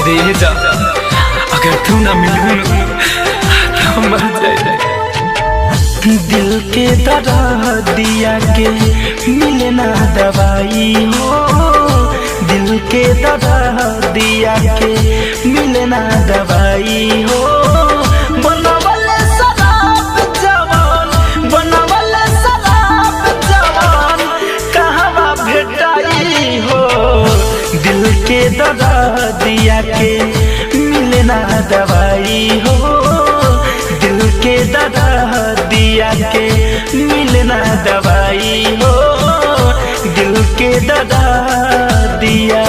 अरे जा, अगर तू ना मिलूं तो मर जाए। दिल के दर्द दिया के मिले ना दवाई हो, दिल के दर्द दिया के मिले ना दवाई हो। बनवले शराब जवान, बनवले शराब जवान कहवा भेटाई हो। दिल के दर्द दिया के मिले ना दवाई हो, दिल के दर्द दिया के मिले ना दवाई हो, दिल के दर्द दिया।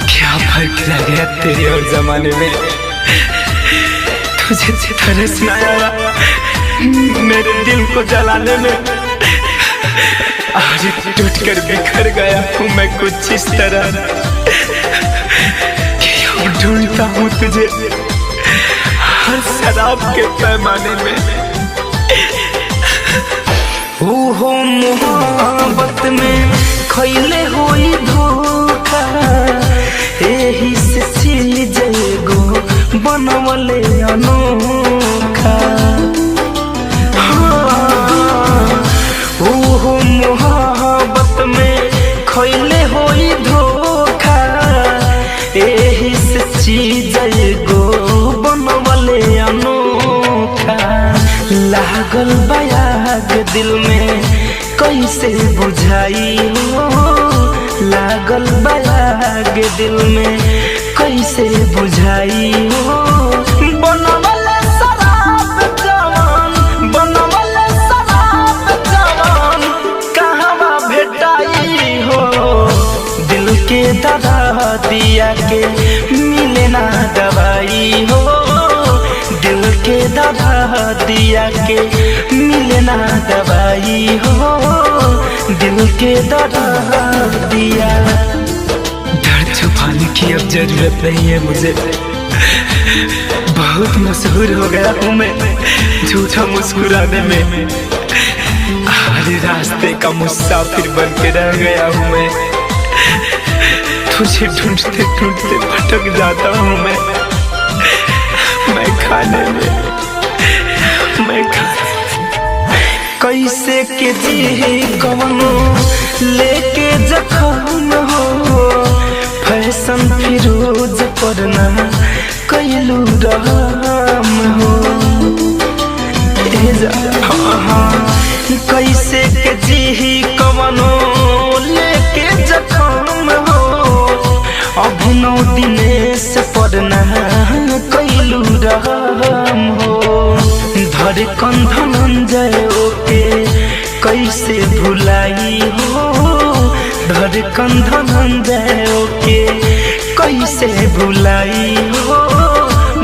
क्या फर्क रह गया तेरे और जमाने में, तुझे तरस ना आया मेरे दिल को जलाने में। आज टूट कर बिखर गया हूँ मैं कुछ इस तरह कि अब ढूंढता हूँ तुझे हर शराब के पैमाने में। ओहो मोहब्बत में खैले होई धोखा, एही से चीज एगो बनवले अनोखा। ओहो मोहब्बत में खैले होई धोखा, एही से चीज एगो बनवले अनोखा। लागल बयाग दिल में कैसे बुझाई हो, लागल बयाग दिल में कैसे बुझाई हो। बनवले शराब जवान, बनवले शराब जवान कहवा भेटाई हो। दिल के दर्द दिया के मिले ना दवाई हो, दिल के दर्द दिया के मिले ना दवाई हो, दिल के दर्द दिया। दर्द छुपाने की अब जरूरत नहीं है मुझे, बहुत मशहूर हो गया हूँ मैं झूठा मुस्कुराने में। हर रास्ते का मुसाफिर बन के रह गया हूँ मैं, तुझे ढूंढते ढूंढते भटक जाता हूँ मैं खाने में, मैं खाने। कैसे के जी कवनो लेके जखम हो, फैशन फिरोज करना कैलू रहम हो। कैसे के जी कवनो लेके जखम हो, अभिनव दिनेश पढ़ना कैलू रहम हो। धड़कन धनंजय ओके कैसे भुलाई हो, धड़कन धनंजय ओके कैसे भुलाई हो।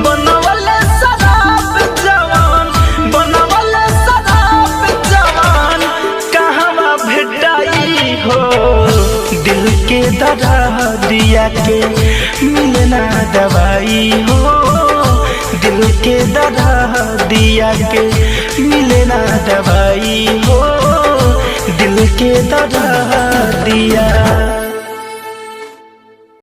बनवले शराब जवान, बनवले शराब जवान कहवा भेटाई हो। दिल के दर्द दिया के मिले ना दवाई हो, दिल के दर्द दिया के मिले ना दवाई हो, दिल के दर्द दिया।